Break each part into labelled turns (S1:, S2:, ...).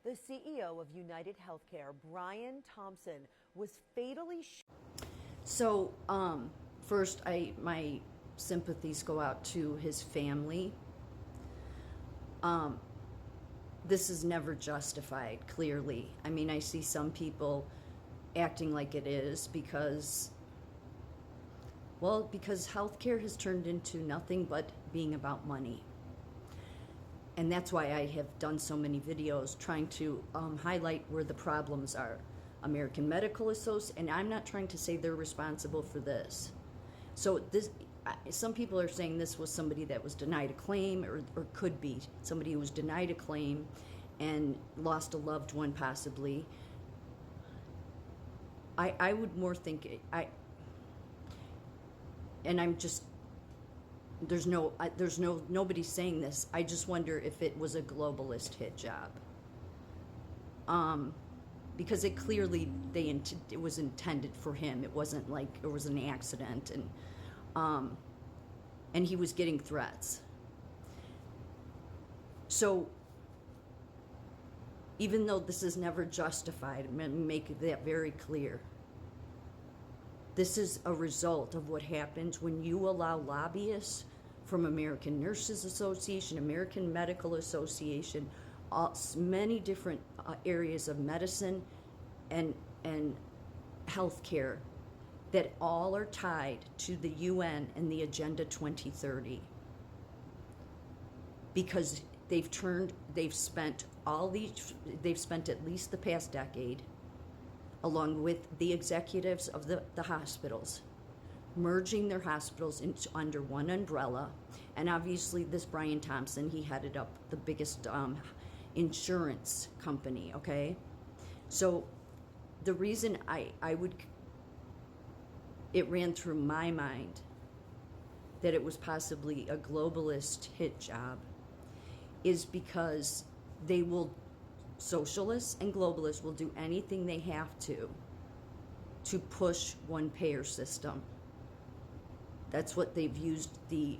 S1: The CEO of United Healthcare, Brian Thompson, was fatally shot.
S2: So, first, my sympathies go out to his family. This is never justified, clearly. I mean, I see some people acting like it is because healthcare has turned into nothing but being about money. And that's why I have done so many videos trying to highlight where the problems are. American Medical Association, and I'm not trying to say they're responsible for this. So some people are saying this was somebody that was denied a claim, or could be somebody who was denied a claim and lost a loved one possibly. I would more think, and I'm just, nobody's saying this. I just wonder if it was a globalist hit job. Because it clearly, it was intended for him. It wasn't like it was an accident, and he was getting threats. So even though this is never justified, I'm going to make that very clear. This is a result of what happens when you allow lobbyists from American Nurses Association, American Medical Association, many different areas of medicine and healthcare that all are tied to the UN and the Agenda 2030, because they've spent at least the past decade, along with the executives of the hospitals, merging their hospitals under one umbrella. And obviously this Brian Thompson, he headed up the biggest insurance company, okay? So the reason it ran through my mind that it was possibly a globalist hit job is because socialists and globalists will do anything they have to push one payer system. That's what they've used the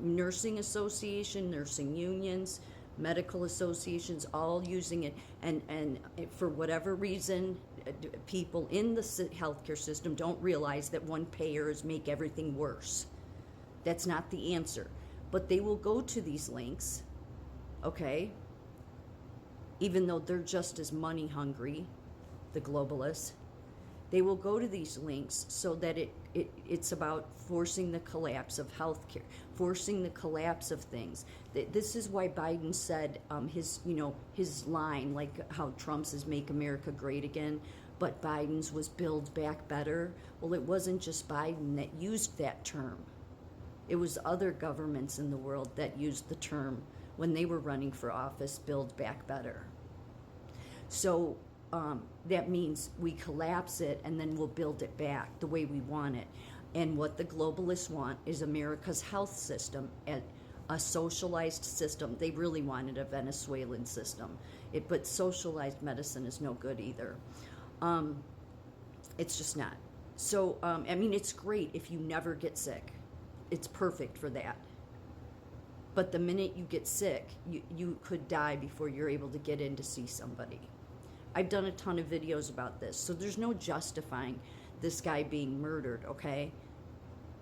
S2: nursing association, nursing unions, medical associations, all using it, and for whatever reason, people in the healthcare system don't realize that one payer is make everything worse. That's not the answer. But they will go to these links, okay, even though they're just as money hungry, the globalists. They will go to these links so that it's about forcing the collapse of healthcare, forcing the collapse of things. This is why Biden said his line, like how Trump's is "Make America Great Again," but Biden's was "Build Back Better." Well, it wasn't just Biden that used that term. It was other governments in the world that used the term when they were running for office, "Build Back Better." So that means we collapse it and then we'll build it back the way we want it. And what the globalists want is America's health system, a socialized system. They really wanted a Venezuelan system. But socialized medicine is no good either. It's just not. So, I mean, it's great if you never get sick. It's perfect for that. But the minute you get sick, you could die before you're able to get in to see somebody. I've done a ton of videos about this, so there's no justifying this guy being murdered, okay?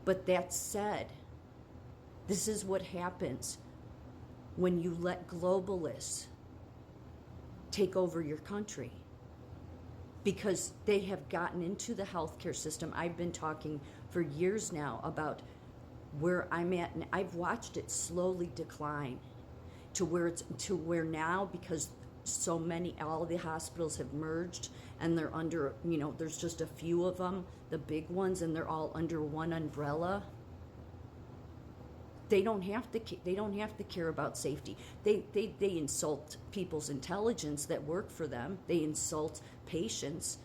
S2: But that said, this is what happens when you let globalists take over your country, because they have gotten into the healthcare system. I've been talking for years now about where I'm at, and I've watched it slowly decline to where now, because all the hospitals have merged and they're under, there's just a few of them, the big ones, and they're all under one umbrella. They don't have to care about safety. They insult people's intelligence that work for them. They insult patients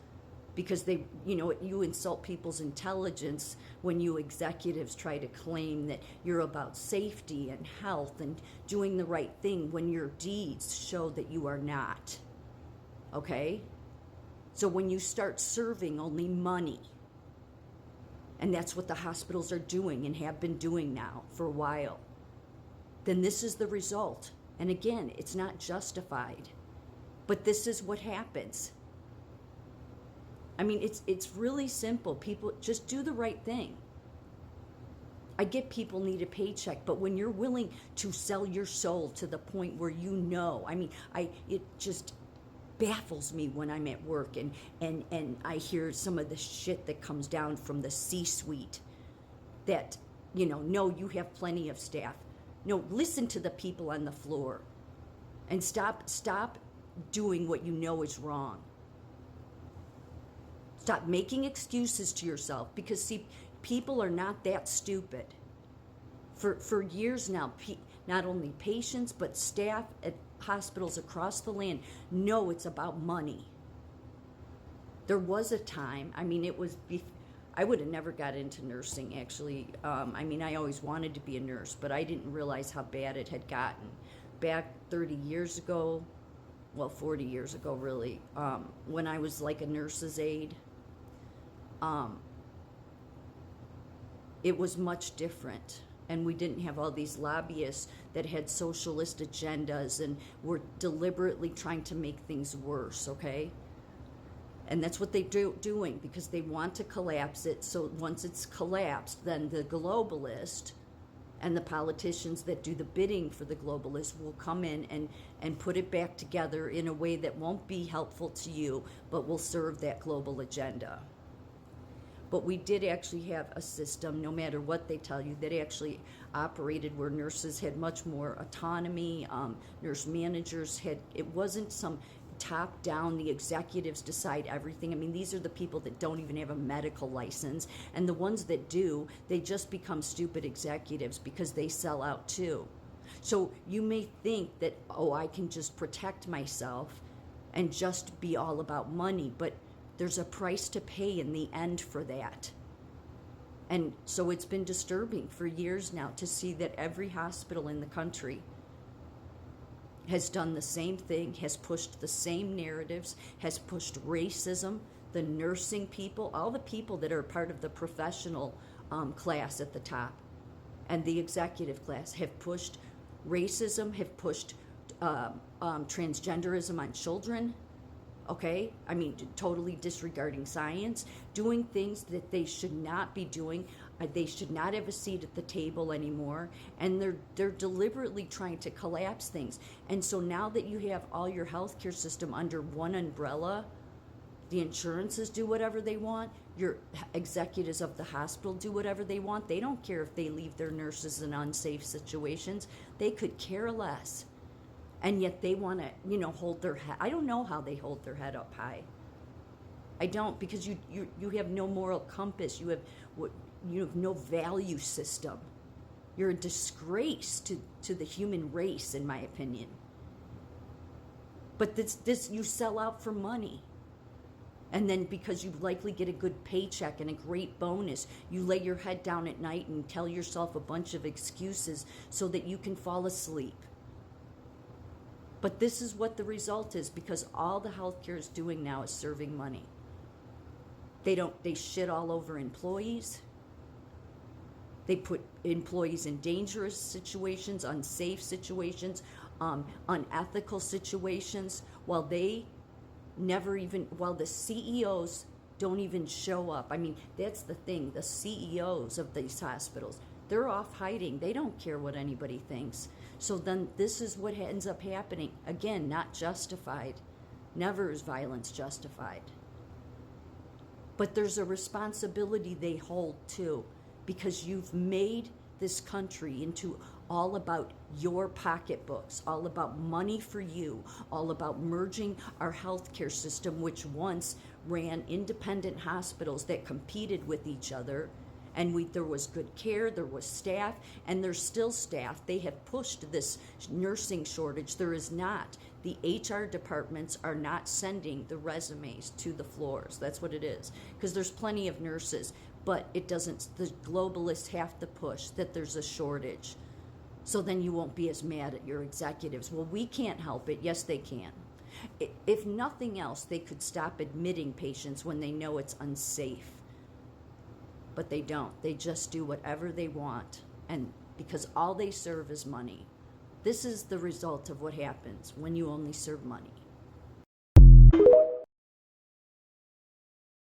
S2: because you insult people's intelligence when you executives try to claim that you're about safety and health and doing the right thing when your deeds show that you are not. Okay? So when you start serving only money, and that's what the hospitals are doing and have been doing now for a while, then this is the result. And again, it's not justified. But this is what happens. I mean, it's really simple. People just do the right thing. I get people need a paycheck, but when you're willing to sell your soul to the point where you know, I mean, it just baffles me when I'm at work and I hear some of the shit that comes down from the C-suite that, no, you have plenty of staff. No, listen to the people on the floor and stop doing what you know is wrong. Stop making excuses to yourself, because see, people are not that stupid. For years now, not only patients but staff at hospitals across the land know it's about money. There was a time, I mean, I would have never got into nursing, actually. I mean, I always wanted to be a nurse, but I didn't realize how bad it had gotten. Back 30 years ago, well, 40 years ago, really, when I was like a nurse's aide, it was much different. And we didn't have all these lobbyists that had socialist agendas and were deliberately trying to make things worse, okay? And that's what they're doing, because they want to collapse it. So once it's collapsed, then the globalist and the politicians that do the bidding for the globalists will come in and put it back together in a way that won't be helpful to you, but will serve that global agenda. But we did actually have a system, no matter what they tell you, that actually operated where nurses had much more autonomy. Nurse managers it wasn't some top down, the executives decide everything. I mean, these are the people that don't even have a medical license. And the ones that do, they just become stupid executives because they sell out too. So you may think that, I can just protect myself and just be all about money, but there's a price to pay in the end for that. And so it's been disturbing for years now to see that every hospital in the country has done the same thing, has pushed the same narratives, has pushed racism. The nursing people, all the people that are part of the professional class at the top and the executive class have pushed racism, have pushed transgenderism on children. Okay, I mean, totally disregarding science, doing things that they should not be doing. They should not have a seat at the table anymore, and they're deliberately trying to collapse things. And so now that you have all your healthcare system under one umbrella, the insurances do whatever they want, your executives of the hospital do whatever they want. They don't care if they leave their nurses in unsafe situations. They could care less. And yet they want to, hold their head. I don't know how they hold their head up high. I don't, because you have no moral compass. You have no value system. You're a disgrace to the human race, in my opinion. But this you sell out for money. And then because you likely get a good paycheck and a great bonus, you lay your head down at night and tell yourself a bunch of excuses so that you can fall asleep. But this is what the result is, because all the healthcare is doing now is serving money. They shit all over employees. They put employees in dangerous situations, unsafe situations, unethical situations, while the CEOs don't even show up. I mean, that's the thing. The CEOs of these hospitals, they're off hiding. They don't care what anybody thinks. So then this is what ends up happening. Again, not justified. Never is violence justified. But there's a responsibility they hold too, because you've made this country into all about your pocketbooks, all about money for you, all about merging our healthcare system, which once ran independent hospitals that competed with each other. And there was good care, there was staff, and there's still staff. They have pushed this nursing shortage. There is not. The HR departments are not sending the resumes to the floors. That's what it is. Because there's plenty of nurses, but it doesn't, the globalists have to push that there's a shortage. So then you won't be as mad at your executives. Well, we can't help it. Yes, they can. If nothing else, they could stop admitting patients when they know it's unsafe. But they don't. They just do whatever they want, and because all they serve is money. This is the result of what happens when you only serve money.